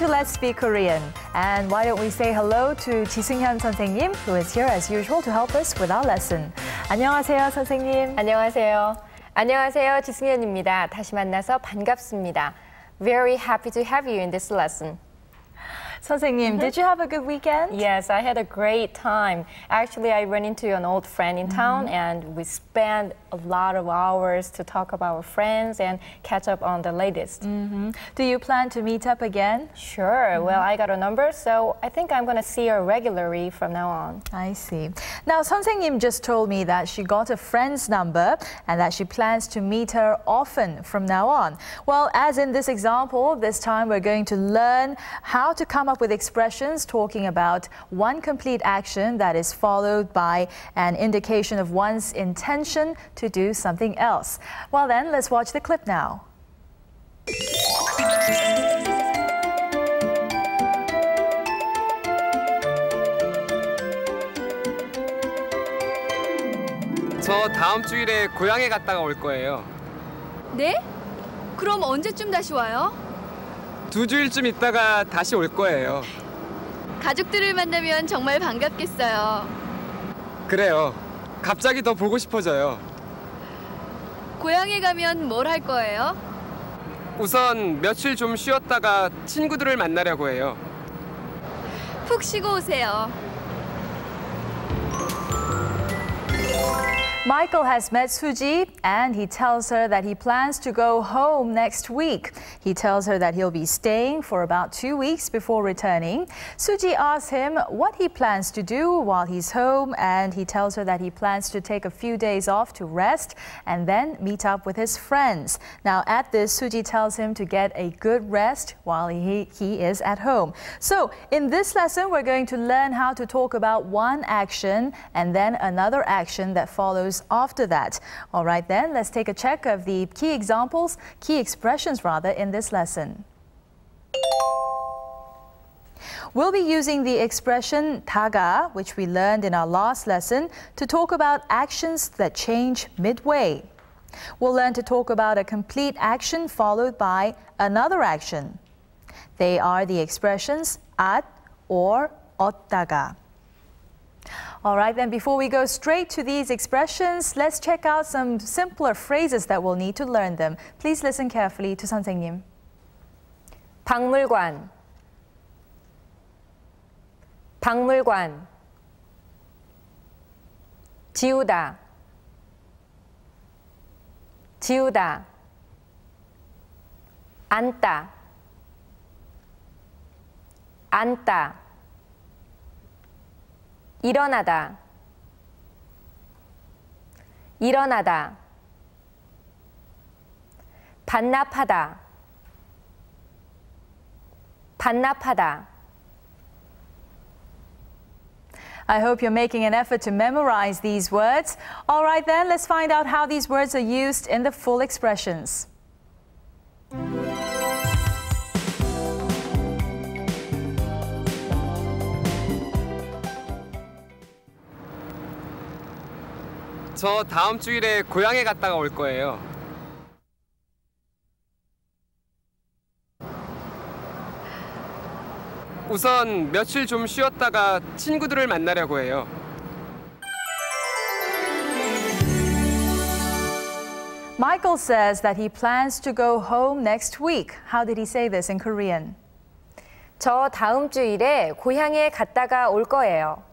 to Let's Speak Korean. And why don't we say hello to 지승현 선생님, who is here as usual to help us with our lesson. 안녕하세요, 선생님. 안녕하세요. 안녕하세요, 지승현입니다. 다시 만나서 반갑습니다. Very happy to have you in this lesson. 선생님, did you have a good weekend? Yes, I had a great time. Actually, I ran into an old friend in town and we spent a lot of hours to talk about our friends and catch up on the latest. Do you plan to meet up again? Sure. Well, I got a number, so I think I'm going to see her regularly from now on. I see. Now, 선생님 just told me that she got a friend's number and that she plans to meet her often from now on. Well, as in this example, this time we're going to learn how to come up with expressions talking about one complete action that is followed by an indication of one's intention to do something else. Well then, let's watch the clip now. 저 다음 주일에 고향에 갔다가 올 거예요. 네? 그럼 언제쯤 다시 와요? 2주일쯤 있다가 다시 올 거예요. 가족들을 만나면 정말 반갑겠어요. 그래요. 갑자기 더 보고 싶어져요. 고향에 가면 뭘 할 거예요? 우선 며칠 좀 쉬었다가 친구들을 만나려고 해요. 푹 쉬고 오세요. Michael has met Suji and he tells her that he plans to go home next week. He tells her that he'll be staying for about 2 weeks before returning. Suji asks him what he plans to do while he's home and he tells her that he plans to take a few days off to rest and then meet up with his friends. Now at this, Suji tells him to get a good rest while he is at home. So in this lesson, we're going to learn how to talk about one action and then another action that follows after that. All right, then, let's take a check of the key examples, key expressions rather, in this lesson. We'll be using the expression 다가, which we learned in our last lesson, to talk about actions that change midway. We'll learn to talk about a complete action followed by another action. They are the expressions at or 어따가. All right, then before we go straight to these expressions, let's check out some simpler phrases that we'll need to learn them. Please listen carefully to 선생님. 박물관, 박물관. 지우다, 지우다. 앉다, 앉다. 일어나다, 일어나다. 반납하다, 반납하다. I hope you're making an effort to memorize these words. All right then, let's find out how these words are used in the full expressions. 저 다음 주일에 고향에 갔다가 올 거예요. 우선 며칠 좀 쉬었다가 친구들을 만나려고 해요. Michael says that he plans to go home next week. How did he say this in Korean? 저 다음 주일에 고향에 갔다가 올 거예요.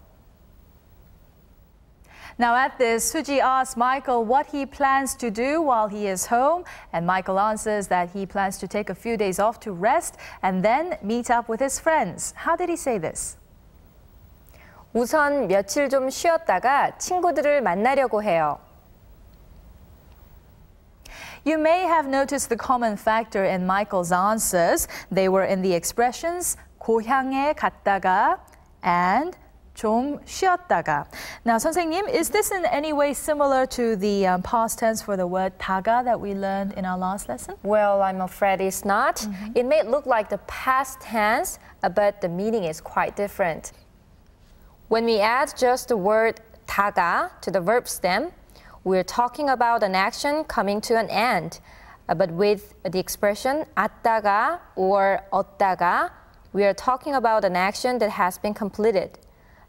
Now at this, Suji asks Michael what he plans to do while he is home, and Michael answers that he plans to take a few days off to rest and then meet up with his friends. How did he say this? 우선 며칠 좀 쉬었다가 친구들을 만나려고 해요. You may have noticed the common factor in Michael's answers. They were in the expressions 고향에 갔다가 and 좀 쉬었다가. Now, 선생님, is this in any way similar to the past tense for the word 다가 that we learned in our last lesson? Well, I'm afraid it's not. It may look like the past tense, but the meaning is quite different. When we add just the word 다가 to the verb stem, we're talking about an action coming to an end. But with the expression 왔다가 or 얻다가, we are talking about an action that has been completed.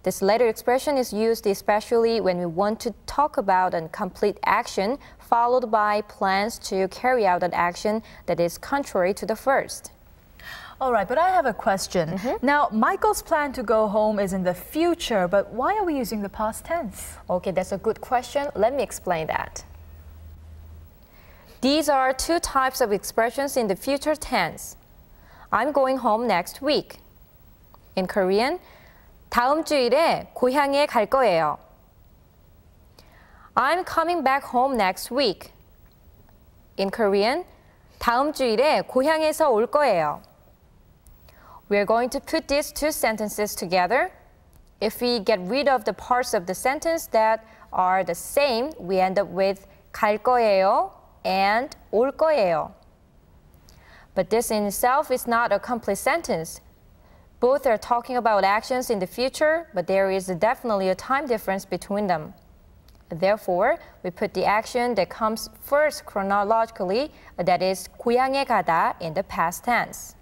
This later expression is used especially when we want to talk about a complete action followed by plans to carry out an action that is contrary to the first. All right, but I have a question. Now, Michael's plan to go home is in the future, but why are we using the past tense? Okay, that's a good question. Let me explain that. These are two types of expressions in the future tense. I'm going home next week. In Korean, 다음 주일에 고향에 갈 거예요. I'm coming back home next week. In Korean, 다음 주일에 고향에서 올 거예요. We're going to put these two sentences together. If we get rid of the parts of the sentence that are the same, we end up with 갈 거예요 and 올 거예요. But this in itself is not a complete sentence. Both are talking about actions in the future, but there is definitely a time difference between them. Therefore, we put the action that comes first chronologically, that is 고향에 가다, in the past tense.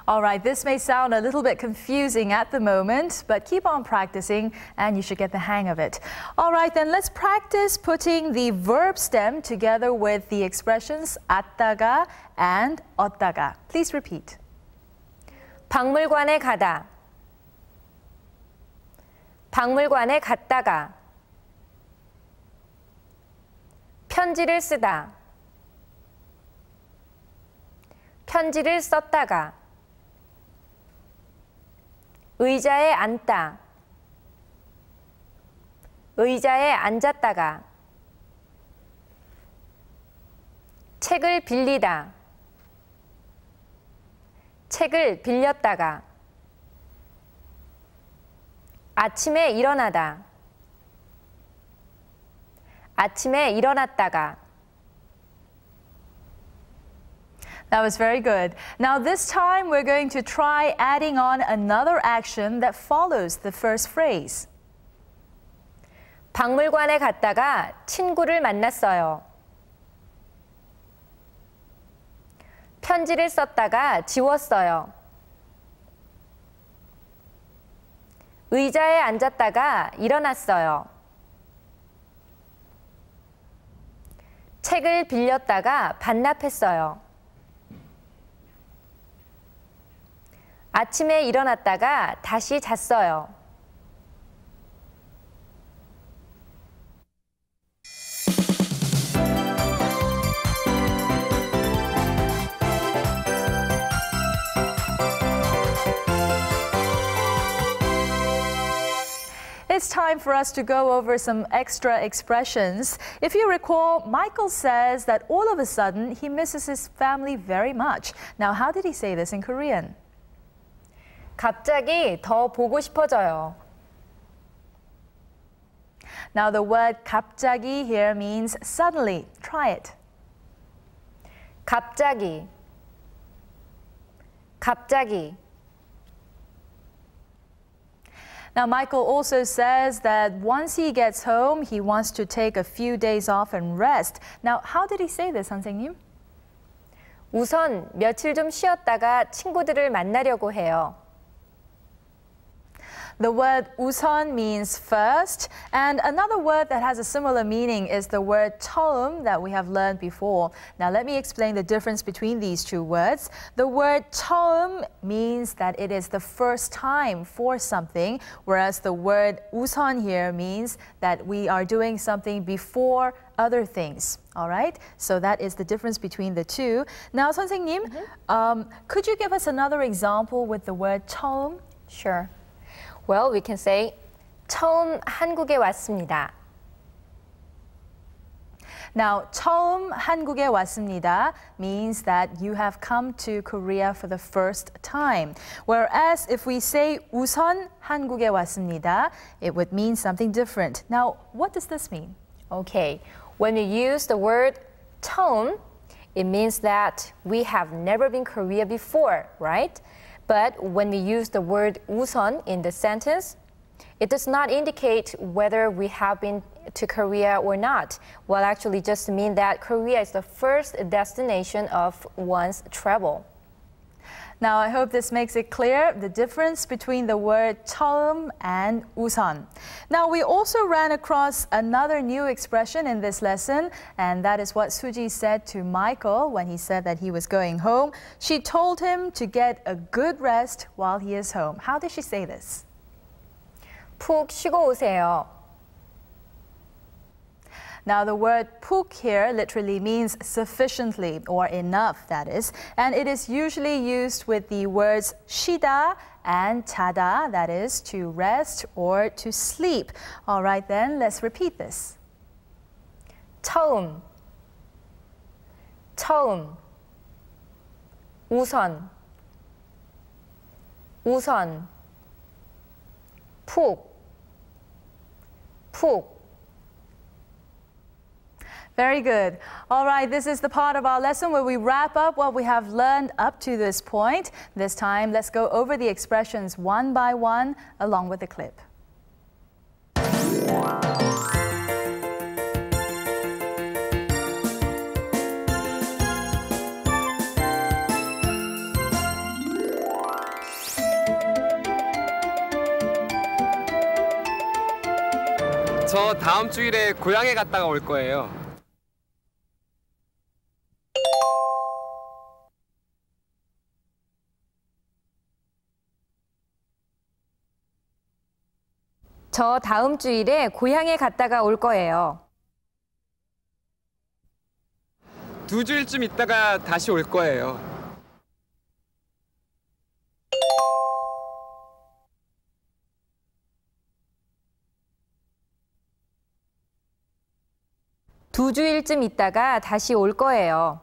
All right, this may sound a little bit confusing at the moment, but keep on practicing and you should get the hang of it. All right, then let's practice putting the verb stem together with the expressions 갔다가 and 얻다가. Please repeat. 박물관에 가다. 박물관에 갔다가. 편지를 쓰다. 편지를 썼다가. 의자에 앉다. 의자에 앉았다가. 책을 빌리다. 책을 빌렸다가. 아침에 일어나다. 아침에 일어났다가. That was very good. Now this time we're going to try adding on another action that follows the first phrase. 박물관에 갔다가 친구를 만났어요. 편지를 썼다가 지웠어요. 의자에 앉았다가 일어났어요. 책을 빌렸다가 반납했어요. 아침에 일어났다가 다시 잤어요. It's time for us to go over some extra expressions. If you recall, Michael says that all of a sudden he misses his family very much. Now, how did he say this in Korean? 갑자기 더 보고 싶어져요. Now, the word 갑자기 here means suddenly. Try it. 갑자기. 갑자기. Now, Michael also says that once he gets home, he wants to take a few days off and rest. Now, how did he say this, 선생님? 우선 며칠 좀 쉬었다가 친구들을 만나려고 해요. The word 우선 means first, and another word that has a similar meaning is the word 처음 that we have learned before. Now let me explain the difference between these two words. The word 처음 means that it is the first time for something, whereas the word 우선 here means that we are doing something before other things. All right, so that is the difference between the two. Now, 선생님, could you give us another example with the word 처음? Sure. Well, we can say 처음 한국에 왔습니다. Now, 처음 한국에 왔습니다 means that you have come to Korea for the first time. Whereas if we say 우선 한국에 왔습니다, it would mean something different. Now, what does this mean? Okay, when we use the word 처음, it means that we have never been Korea before, right? But when we use the word 우선 in the sentence, it does not indicate whether we have been to Korea or not. Well, actually just mean that Korea is the first destination of one's travel. Now, I hope this makes it clear the difference between the word 처음 and 우선. Now, we also ran across another new expression in this lesson, and that is what Suji said to Michael when he said that he was going home. She told him to get a good rest while he is home. How did she say this? 푹 쉬고 오세요. Now, the word 푹 here literally means sufficiently or enough, that is, and it is usually used with the words 쉬다 and 자다, that is, to rest or to sleep. All right, then, let's repeat this. 처음, 처음, 우선, 우선, 푹, 푹. Very good. All right, this is the part of our lesson where we wrap up what we have learned up to this point. This time, let's go over the expressions one by one along with the clip. 저 다음 주일에 고향에 갔다가 올 거예요. 저 다음 주일에 고향에 갔다가 올 거예요. 2주일쯤 있다가 다시 올 거예요. 두 주일쯤 있다가 다시 올 거예요.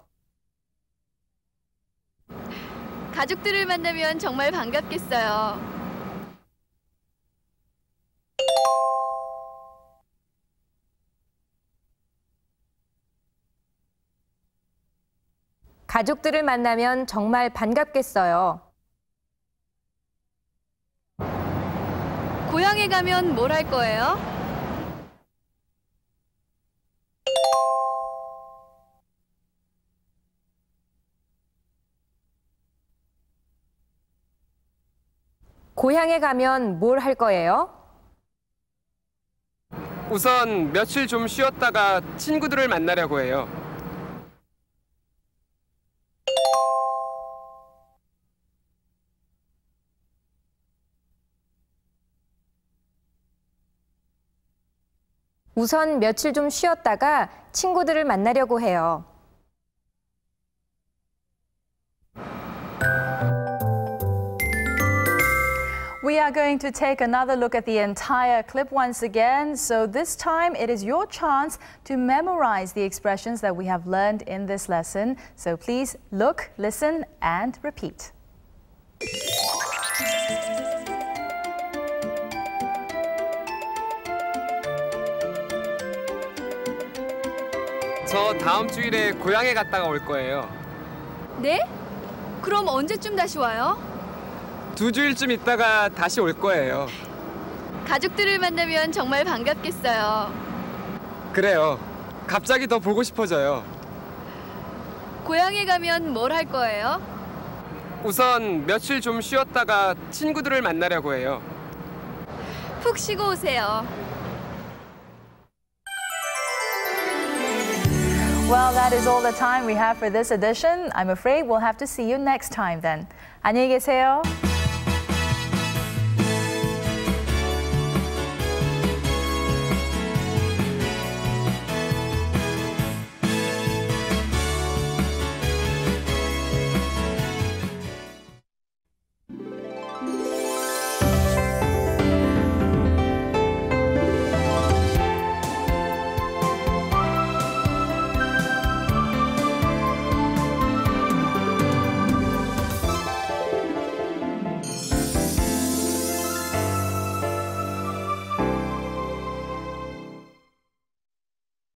가족들을 만나면 정말 반갑겠어요. 가족들을 만나면 정말 반갑겠어요. 고향에 가면 뭘 할 거예요? 고향에 가면 뭘 할 거예요? 우선 며칠 좀 쉬었다가 친구들을 만나려고 해요. 우선 며칠 좀 쉬었다가 친구들을 만나려고 해요. We are going to take another look at the entire clip once again. So this time it is your chance to memorize the expressions that we have learned in this lesson. So please look, listen, and repeat. 저 다음 주일에 고향에 갔다가 올 거예요. 네? 그럼 언제쯤 다시 와요? 2주일쯤 있다가 다시 올 거예요. 가족들을 만나면 정말 반갑겠어요. 그래요. 갑자기 더 보고 싶어져요. 고향에 가면 뭘 할 거예요? 우선 며칠 좀 쉬었다가 친구들을 만나려고 해요. 푹 쉬고 오세요. Well, that is all the time we have for this edition. I'm afraid we'll have to see you next time then. 안녕히 계세요.